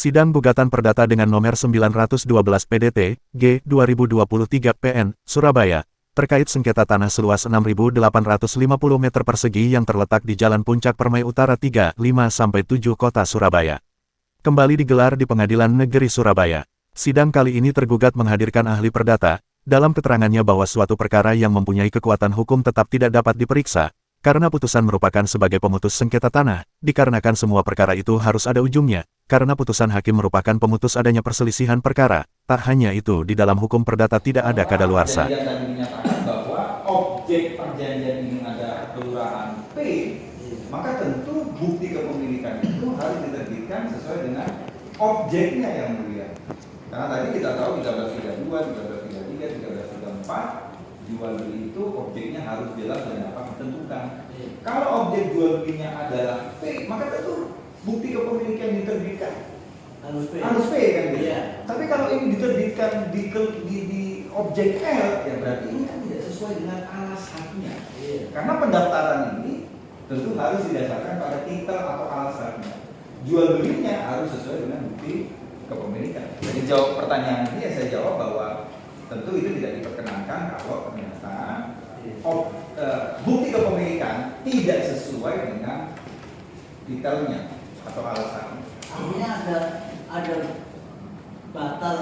Sidang gugatan perdata dengan nomor 912 PDT, G, 2023 PN, Surabaya, terkait sengketa tanah seluas 6.850 meter persegi yang terletak di Jalan Puncak Permai Utara 3, 5-7 Kota Surabaya. Kembali digelar di Pengadilan Negeri Surabaya. Sidang kali ini tergugat menghadirkan ahli perdata, dalam keterangannya bahwa suatu perkara yang mempunyai kekuatan hukum tetap tidak dapat diperiksa, karena putusan merupakan sebagai pemutus sengketa tanah, dikarenakan semua perkara itu harus ada ujungnya, karena putusan hakim merupakan pemutus adanya perselisihan perkara. Tak hanya itu, di dalam hukum perdata tidak ada kadaluarsa. Perjanjian tadi menyatakan bahwa objek perjanjian ini ada kelurahan P, maka tentu bukti kepemilikan itu harus diterbitkan sesuai dengan objeknya yang mulia. Karena tadi kita tahu 1332, 1333, 1334, jual beli itu objeknya harus jelas dan dapat ditentukan. Kalau objek jual belinya adalah P, maka tentu bukti kepemilikan diterbitkan harus P kan gitu. Yeah. Tapi kalau ini diterbitkan di objek L, ya berarti ini kan tidak sesuai dengan alas haknya. Yeah. Karena pendaftaran ini tentu harus didasarkan pada titel atau alas haknya. Jual belinya harus sesuai dengan bukti kepemilikan. Jadi jawab pertanyaan ini ya saya jawab bahwa tentu itu tidak diperkenankan kalau ternyata bukti kepemilikan tidak sesuai dengan detailnya atau alasannya. Artinya ada batal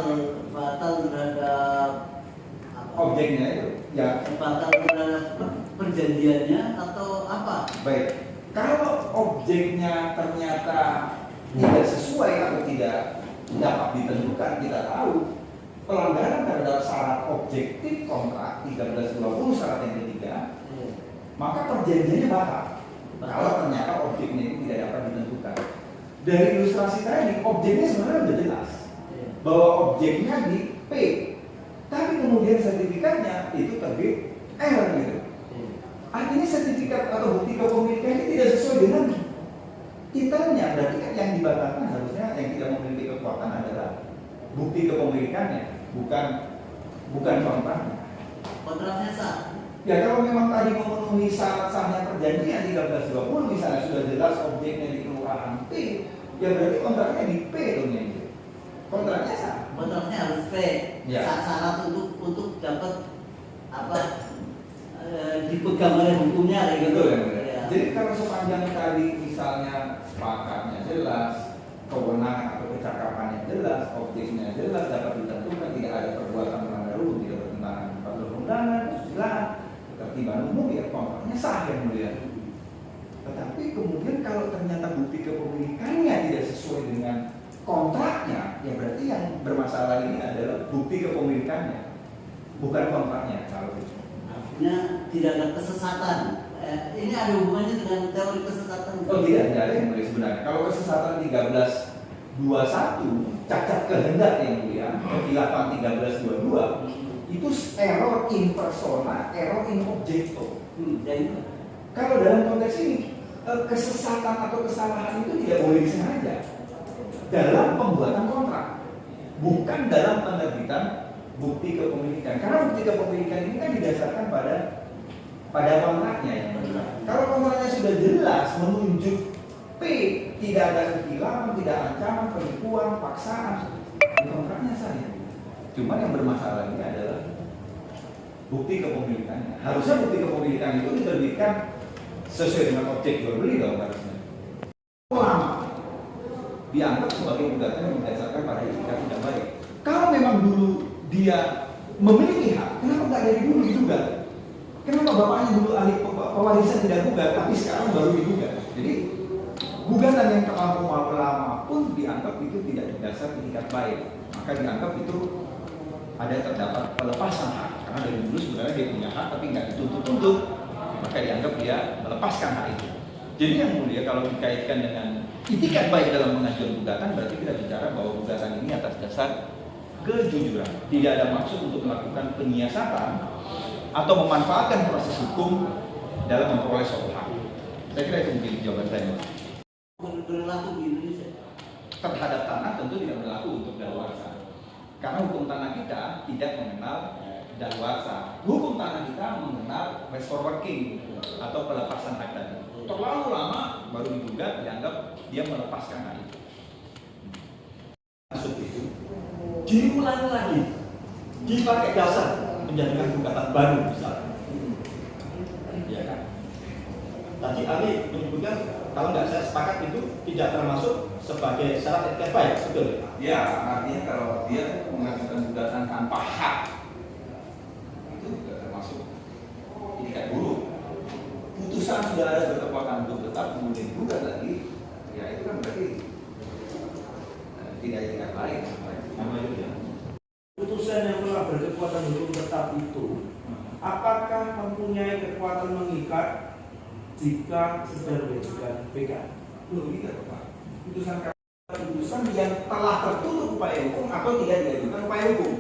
terhadap objeknya itu, ya batal terhadap perjanjiannya atau apa? Baik, kalau objeknya ternyata tidak sesuai atau tidak dapat ditentukan, kita tahu pelanggaran terhadap syarat objektif kontrak 1320 syarat yang ketiga, maka perjanjiannya batal. Kalau ternyata objeknya ini tidak dapat ditentukan. Dari ilustrasi tadi, objeknya sebenarnya sudah jelas bahwa objeknya di P, tapi kemudian sertifikatnya itu terbit R gitu. Artinya sertifikat atau bukti kepemilikan ini tidak sesuai dengan titelnya. Berarti kan yang dibatalkan harusnya yang tidak memiliki kekuatan adalah bukti kepemilikannya, bukan kontraknya. Kontraknya sah. Ya kalau memang tadi memenuhi syarat sahnya perjanjian 1320 misalnya sudah jelas objeknya di kelurahan P, ya berarti kontraknya di P dong ya. Kontraknya sah. Kontraknya harus P. Ya. Syarat untuk dapat apa dipegang oleh hukumnya kayak gitu. Betul ya. Ya. Jadi kalau sepanjang tadi misalnya sepakatnya jelas, kewenangan atau kecakapannya jelas, objeknya jelas dapat ditentukan, tidak ada perbuatan melanggar hukum, tidak bertentangan dengan perundang-undangan, kesusilaan, ketertiban umum, ya kontraknya sah yang mulia. Tetapi kemudian kalau ternyata bukti kepemilikannya tidak sesuai dengan kontraknya, ya berarti yang bermasalah ini adalah bukti kepemilikannya, bukan kontraknya. Kalau itu Artinya tidak ada kesesatan. Ini ada hubungannya dengan teori kesesatan. Oh tidak ada yang mulia sebenarnya. Kalau kesesatan 1321 cacat kehendak yang mulia, kekhilafan 1322 itu error in persona, error in objecto. Jadi Kalau dalam konteks ini kesesatan atau kesalahan itu tidak boleh disengaja dalam pembuatan kontrak, bukan dalam penerbitan bukti kepemilikan. Karena bukti kepemilikan ini kan didasarkan pada kontraknya ya. Kalau kontraknya sudah jelas menunjuk P, tidak ada kekhilafan, tidak ancaman, penipuan, paksaan, kontraknya sah. Cuma yang bermasalah ini adalah bukti kepemilikannya. Harusnya bukti kepemilikan itu diterbitkan sesuai dengan objek jual beli dong harusnya. Lama dianggap sebagai gugatan yang berdasarkan pada etikat tidak baik. Kalau memang dulu dia memiliki hak, kenapa nggak dari dulu digugat? Kenapa bapaknya dulu ahli pewarisan tidak gugat, tapi sekarang baru digugat? Jadi gugatan yang terlampau lama pun dianggap itu tidak berdasar etikat baik, maka dianggap itu ada terdapat pelepasan hak. Karena dari dulu sebenarnya dia punya hak tapi nggak dituntut-tuntut, maka dianggap dia melepaskan hak itu. Jadi yang mulia kalau dikaitkan dengan itikat baik dalam pengajuan gugatan, berarti kita bicara bahwa gugatan ini atas dasar kejujuran, tidak ada maksud untuk melakukan penyiasatan atau memanfaatkan proses hukum dalam memperoleh suatu hak. Saya kira itu mungkin jawaban saya. berlaku di Indonesia Terhadap tanah tentu tidak berlaku untuk daluarsa, karena hukum tanah kita tidak mengenal daluarsa. Hukum tanah kita mengenal west forwarding atau pelepasan hak tadi. Terlalu lama baru digugat, dianggap dia melepaskan hak itu. diulangi lagi, dipakai dasar menjadikan gugatan baru misalnya. Ya kan? Tadi Ali menyebutkan kalau nggak saya sepakat itu tidak termasuk sebagai syarat etikat baik, betul ya? Ya, artinya kalau dia mengajukan gugatan tanpa hak, itu juga termasuk itikat buruk. Putusan sudah ada berkekuatan hukum tetap, kemudian gugat lagi, ya itu kan berarti tidak itikat baik. Namanya itu ya. Putusan yang telah berkekuatan hukum tetap itu apakah mempunyai kekuatan mengikat jika sudah mengajukan PK? Belum tidak, Pak. Putusan yang telah tertutup upaya hukum atau tidak diajukan upaya hukum.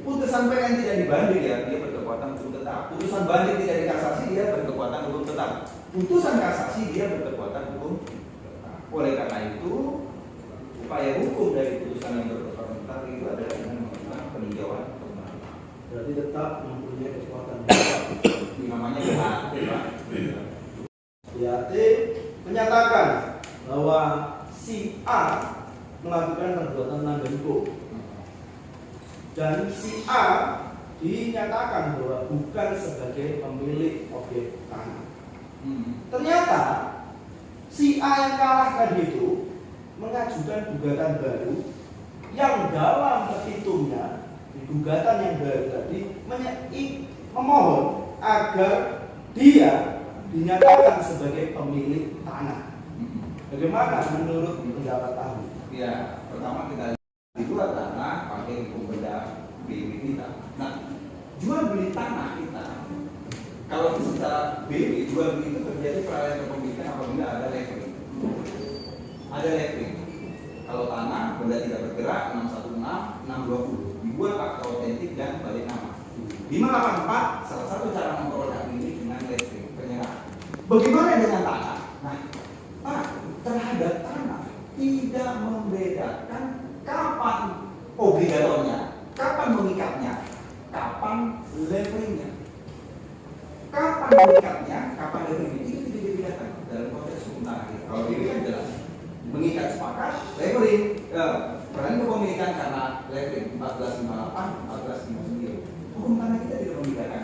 Putusan PN tidak dibanding ya, dia berkekuatan hukum tetap. Putusan banding tidak dikasasi, dia berkekuatan hukum tetap. Putusan kasasi dia berkekuatan hukum tetap. Oleh karena itu, upaya hukum dari putusan yang berkekuatan tetap itu adalah dengan mengajukan peninjauan kembali. Berarti tetap mempunyai kekuatan. Ini namanya BHT, Pak. BHT menyatakan bahwa si A melakukan perbuatan melanggar hukum dan si A dinyatakan bahwa bukan sebagai pemilik objek tanah. Ternyata si A yang kalah tadi itu mengajukan gugatan baru yang dalam petitumnya di gugatan yang baru tadi memohon agar dia dinyatakan sebagai pemilik tanah. Bagaimana menurut pendapat ahli? Ya, pertama kita dijual tanah pakai hukum benda BB kita. Nah, jual beli tanah kita, kalau secara BB jual beli itu terjadi peralihan kepemilikan apabila ada leverage. Ada leverage. Kalau tanah benda tidak bergerak 616, 620 dibuat akta otentik dan balik nama. 584 salah satu cara memperoleh hak ini dengan leverage penyerahan. Bagaimana dengan tanah? Nah, Pak, terhadap tanah tidak membedakan kapan obligatornya, kapan mengikatnya, kapan leveringnya. Kapan mengikatnya, kapan leveringnya itu tidak dibedakan dalam konteks hukum tanah. Kalau ini kan jelas mengikat sepakat, levering, peran kepemilikan karena levering 1458, 1459. Hukum tanah kita tidak membedakan.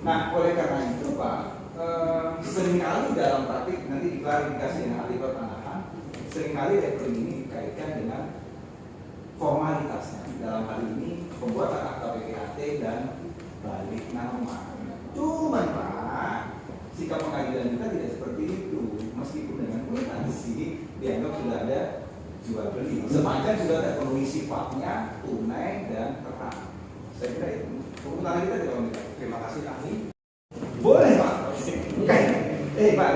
Nah, oleh karena itu Pak, seringkali dalam praktik nanti diklarifikasi dengan ahli pertanahan, seringkali levering ini dikaitkan dengan formalitasnya. Dalam hal ini pembuatan akta PPAT dan balik nama. Cuman Pak, sikap pengadilan kita tidak seperti itu. Meskipun dengan kuitansi dianggap sudah ada jual beli, sepanjang sudah terpenuhi sifatnya tunai dan terang. Saya kira itu. Hukum tanah kita tidak membedakan. Terima kasih ahli. Boleh Pak. Pak,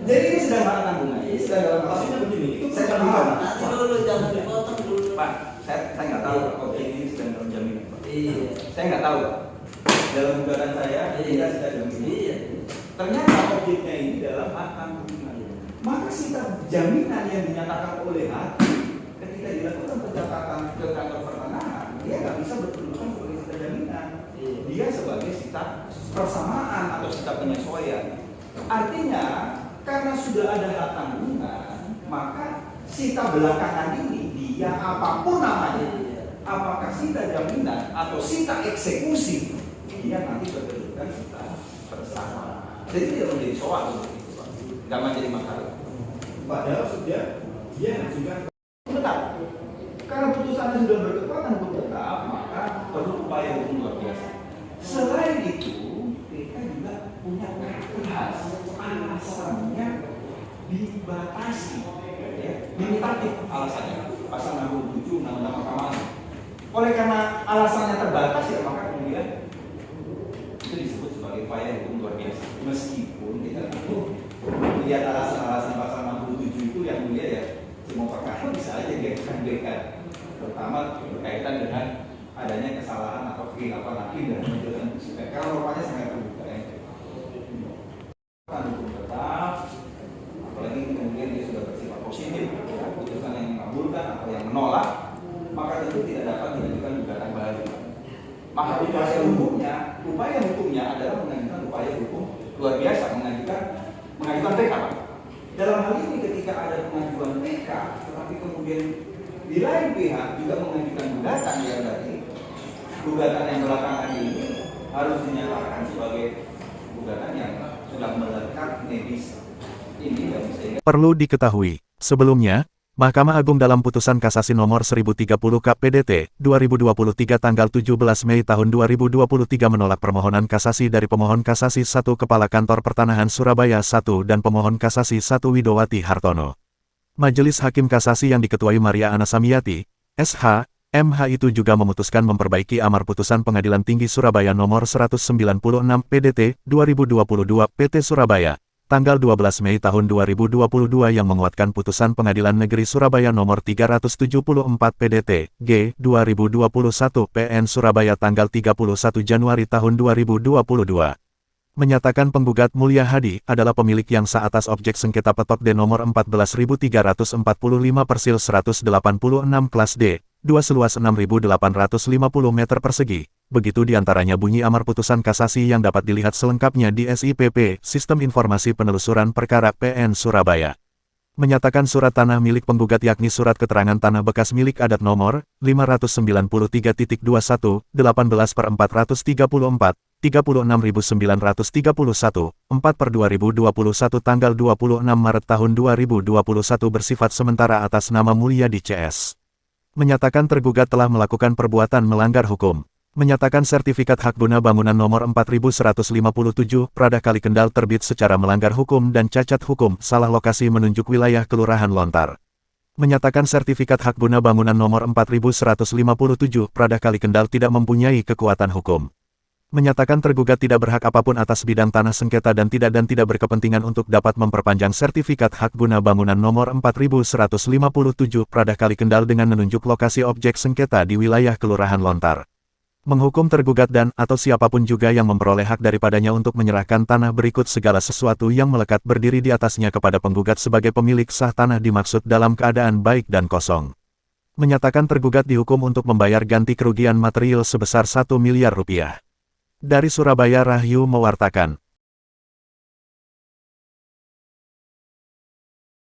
jadi ini sedang mana tanggungan? Ini sedang dalam kasusnya begini. Itu saya kan bilang. Nanti dulu jangan dipotong dulu. Pak, saya nggak tahu objek ini sedang dalam jaminan. Pak. Iya. Saya nggak tahu. Dalam gugatan saya kita sudah jaminan. Iya. Ternyata objeknya ini dalam hak tanggungan. Maka sita jaminan yang dinyatakan oleh hakim ketika dilakukan pencatatan ke kantor pertanahan, dia nggak bisa berkedudukan sebagai sita jaminan. Dia sebagai sita persamaan atau sita penyesuaian. Artinya karena sudah ada hak tanggungan, maka sita belakangan ini dia apapun namanya, apakah sita jaminan atau sita eksekusi, dia nanti berkedudukan sita persamaan. Jadi tidak menjadi soal untuk itu, Pak. Nggak menjadi masalah. Padahal sudah dia mengajukan Tetap, karena putusannya sudah berkekuatan hukum tetap, maka perlu upaya hukum luar biasa. Selain itu, kita juga punya khas alasannya dibatasi, ya, limitatif alasannya. Pasal 67 Undang-Undang Mahkamah. Oleh karena alasannya terbatas ya, maka kemudian itu disebut sebagai upaya hukum luar biasa. Meskipun kita tahu lihat alasan-alasan pasal 67 itu yang mulia ya, semua perkara bisa aja dia berikan, terutama berkaitan dengan adanya kesalahan atau kehilapan hakim dan menjelaskan supaya karena normanya sangat terbuka ya. Hukum tetap, apalagi kemudian dia sudah bersifat positif, ya, putusan yang mengabulkan atau yang menolak, maka tentu tidak dapat diajukan gugatan baru. Maka upaya hukumnya adalah mengajukan upaya hukum luar biasa, mengajukan PK. Dalam hal ini ketika ada pengajuan PK, tetapi kemudian di lain pihak juga mengajukan gugatan yang tadi, gugatan yang belakangan ini harus dinyatakan sebagai gugatan yang sudah melekat medis. Ini yang bisa. Perlu diketahui, sebelumnya, Mahkamah Agung dalam putusan kasasi nomor 1030 KPDT 2023 tanggal 17 Mei tahun 2023 menolak permohonan kasasi dari pemohon kasasi 1 Kepala Kantor Pertanahan Surabaya 1 dan pemohon kasasi 1 Widowati Hartono. Majelis Hakim Kasasi yang diketuai Maria Anasamiati, SH, MH itu juga memutuskan memperbaiki amar putusan Pengadilan Tinggi Surabaya nomor 196 PDT 2022 PT Surabaya tanggal 12 Mei tahun 2022 yang menguatkan putusan Pengadilan Negeri Surabaya nomor 374 PDT, G, 2021 PN Surabaya tanggal 31 Januari tahun 2022. Menyatakan penggugat Mulya Hadi adalah pemilik yang sah atas objek sengketa petok D nomor 14.345/186 kelas D, 2 seluas 6.850 meter persegi. Begitu diantaranya bunyi amar putusan kasasi yang dapat dilihat selengkapnya di SIPP, Sistem Informasi Penelusuran Perkara PN Surabaya. Menyatakan surat tanah milik penggugat yakni surat keterangan tanah bekas milik adat nomor 593.21, 18/434, 36.931, 4/2021 tanggal 26 Maret tahun 2021 bersifat sementara atas nama Mulyadi CS. Menyatakan tergugat telah melakukan perbuatan melanggar hukum. Menyatakan sertifikat hak guna bangunan nomor 4157 Pradah Kali Kendal terbit secara melanggar hukum dan cacat hukum, salah lokasi menunjuk wilayah Kelurahan Lontar. Menyatakan sertifikat hak guna bangunan nomor 4157 Pradah Kali Kendal tidak mempunyai kekuatan hukum. Menyatakan tergugat tidak berhak apapun atas bidang tanah sengketa dan tidak berkepentingan untuk dapat memperpanjang sertifikat hak guna bangunan nomor 4157 Pradah Kali Kendal dengan menunjuk lokasi objek sengketa di wilayah Kelurahan Lontar. Menghukum tergugat dan atau siapapun juga yang memperoleh hak daripadanya untuk menyerahkan tanah berikut segala sesuatu yang melekat berdiri di atasnya kepada penggugat sebagai pemilik sah tanah dimaksud dalam keadaan baik dan kosong. Menyatakan tergugat dihukum untuk membayar ganti kerugian material sebesar 1 miliar rupiah. Dari Surabaya, Rahyu mewartakan.